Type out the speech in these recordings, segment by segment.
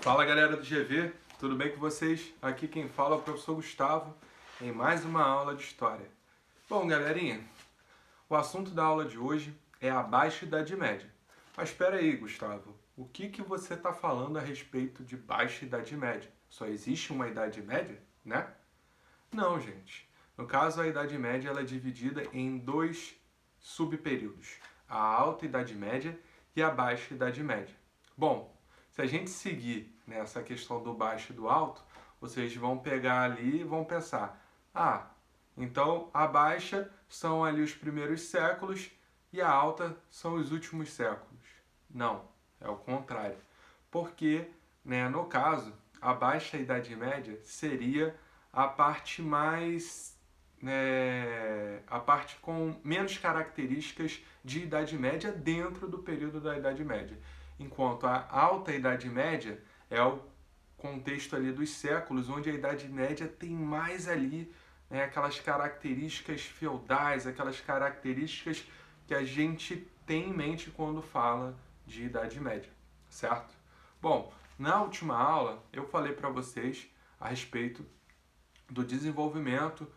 Fala galera do GV, tudo bem com vocês? Aqui quem fala é o professor Gustavo em mais uma aula de História. Bom galerinha, o assunto da aula de hoje é a Baixa Idade Média. Mas espera aí Gustavo, o que você está falando a respeito de Baixa Idade Média? Só existe uma Idade Média, né? Não gente, no caso a Idade Média ela é dividida em dois subperíodos, a Alta Idade Média e a Baixa Idade Média. Bom, se a gente seguir nessa questão do baixo e do alto, vocês vão pegar ali e vão pensar, então a baixa são ali os primeiros séculos e a alta são os últimos séculos. Não, é o contrário. Porque, no caso, a Baixa Idade Média seria a parte mais a parte com menos características de Idade Média dentro do período da Idade Média. Enquanto a Alta Idade Média é o contexto ali dos séculos, onde a Idade Média tem mais ali aquelas características feudais, aquelas características que a gente tem em mente quando fala de Idade Média, certo? Bom, na última aula eu falei para vocês a respeito do desenvolvimento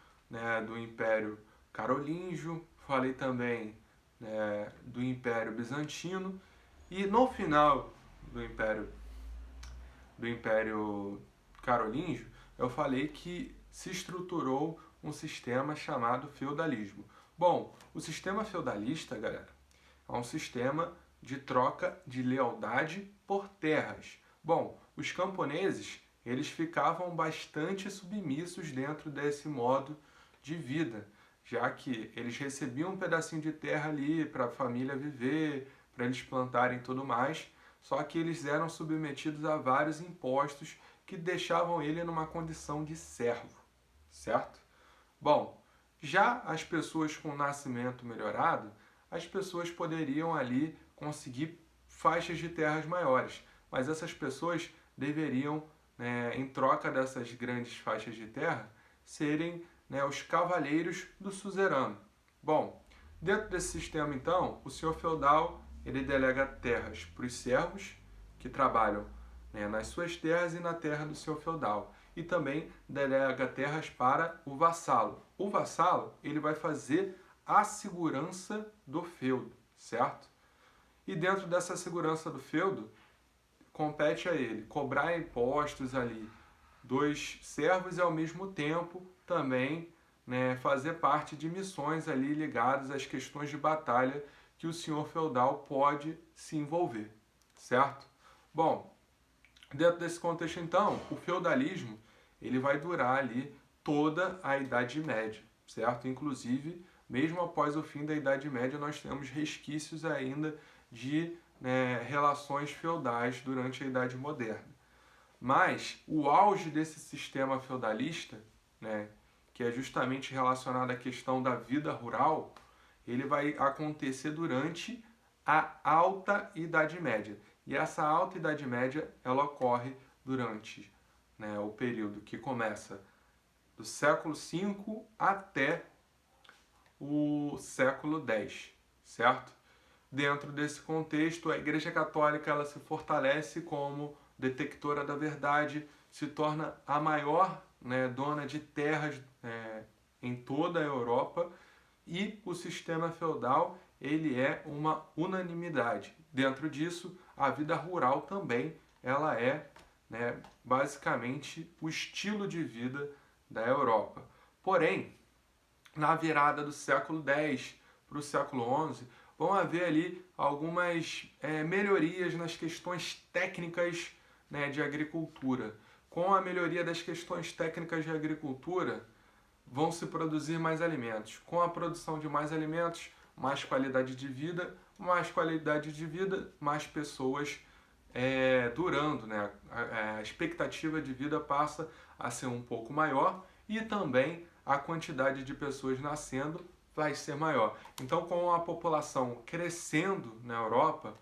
do Império Carolíngio, falei também do Império Bizantino e no final do Império Carolíngio eu falei que se estruturou um sistema chamado feudalismo. Bom, o sistema feudalista, galera, é um sistema de troca de lealdade por terras. Bom, os camponeses eles ficavam bastante submissos dentro desse modo de vida, já que eles recebiam um pedacinho de terra ali para a família viver, para eles plantarem e tudo mais, só que eles eram submetidos a vários impostos que deixavam ele numa condição de servo, certo? Bom, já as pessoas com nascimento melhorado, as pessoas poderiam ali conseguir faixas de terras maiores, mas essas pessoas deveriam, em troca dessas grandes faixas de terra, serem os cavaleiros do suzerano. Bom, dentro desse sistema então, o senhor feudal ele delega terras para os servos que trabalham nas suas terras e na terra do seu feudal. E também delega terras para o vassalo. O vassalo ele vai fazer a segurança do feudo, certo? E dentro dessa segurança do feudo, compete a ele cobrar impostos ali dos servos e ao mesmo tempo também fazer parte de missões ali ligadas às questões de batalha que o senhor feudal pode se envolver, certo? Bom, dentro desse contexto então, o feudalismo ele vai durar ali toda a Idade Média, certo? Inclusive, mesmo após o fim da Idade Média, nós temos resquícios ainda de relações feudais durante a Idade Moderna. Mas o auge desse sistema feudalista, que é justamente relacionado à questão da vida rural, ele vai acontecer durante a Alta Idade Média. E essa Alta Idade Média ela ocorre durante o período que começa do século V até o século X, certo? Dentro desse contexto, a Igreja Católica ela se fortalece como detectora da verdade, se torna a maior dona de terras em toda a Europa e o sistema feudal ele é uma unanimidade. Dentro disso, a vida rural também ela é basicamente o estilo de vida da Europa. Porém, na virada do século X para o século XI, vão haver ali algumas melhorias nas questões técnicas de agricultura. Com a melhoria das questões técnicas de agricultura, vão se produzir mais alimentos. Com a produção de mais alimentos, mais qualidade de vida, mais pessoas durando. A expectativa de vida passa a ser um pouco maior e também a quantidade de pessoas nascendo vai ser maior. Então, com a população crescendo na Europa,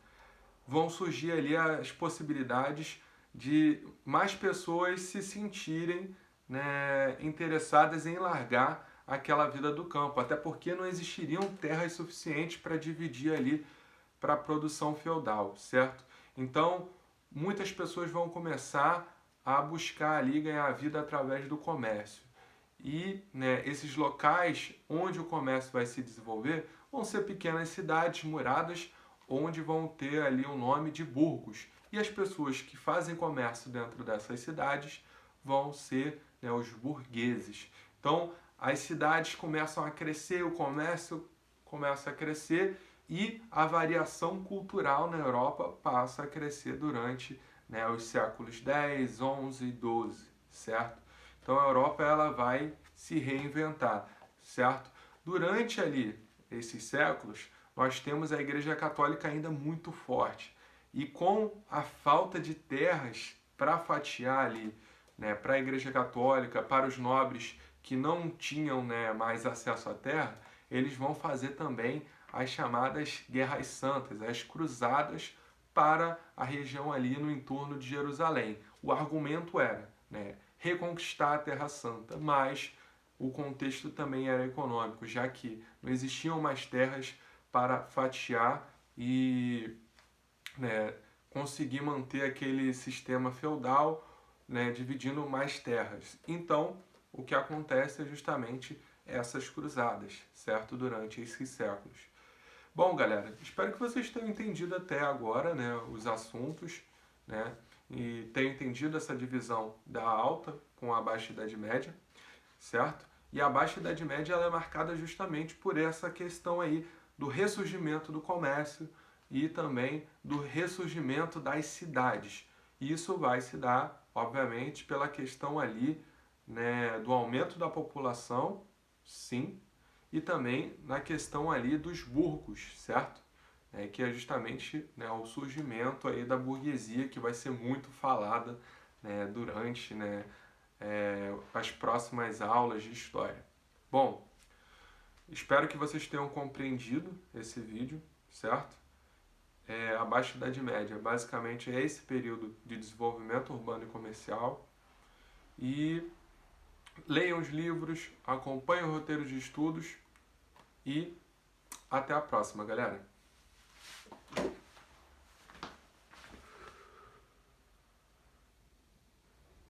vão surgir ali as possibilidades de mais pessoas se sentirem interessadas em largar aquela vida do campo, até porque não existiriam terras suficientes para dividir ali para a produção feudal, certo? Então, muitas pessoas vão começar a buscar ali ganhar a vida através do comércio. E né, esses locais onde o comércio vai se desenvolver vão ser pequenas cidades muradas, onde vão ter ali o nome de burgos. E as pessoas que fazem comércio dentro dessas cidades vão ser, né, os burgueses. Então, as cidades começam a crescer, o comércio começa a crescer e a variação cultural na Europa passa a crescer durante, né, os séculos 10, 11 e 12, certo? Então a Europa ela vai se reinventar, certo? Durante ali esses séculos, nós temos a Igreja Católica ainda muito forte. E com a falta de terras para fatiar ali, né, para a Igreja Católica, para os nobres que não tinham, né, mais acesso à terra, eles vão fazer também as chamadas Guerras Santas, as cruzadas para a região ali no entorno de Jerusalém. O argumento era, né, reconquistar a Terra Santa, mas o contexto também era econômico, já que não existiam mais terras para fatiar e, né, conseguir manter aquele sistema feudal, né, dividindo mais terras. Então, o que acontece é justamente essas cruzadas, certo? Durante esses séculos. Bom, galera, espero que vocês tenham entendido até agora, né, os assuntos, né, e tenham entendido essa divisão da Alta com a Baixa Idade Média, certo? E a Baixa Idade Média ela é marcada justamente por essa questão aí do ressurgimento do comércio e também do ressurgimento das cidades. E isso vai se dar, obviamente, pela questão ali, né, do aumento da população, sim, e também na questão ali dos burgos, certo? Que é justamente, né, o surgimento aí da burguesia que vai ser muito falada, né, durante, né, as próximas aulas de história. Bom, espero que vocês tenham compreendido esse vídeo, certo? A Baixa Idade Média basicamente é esse período de desenvolvimento urbano e comercial. E leiam os livros, acompanhem o roteiro de estudos e até a próxima, galera!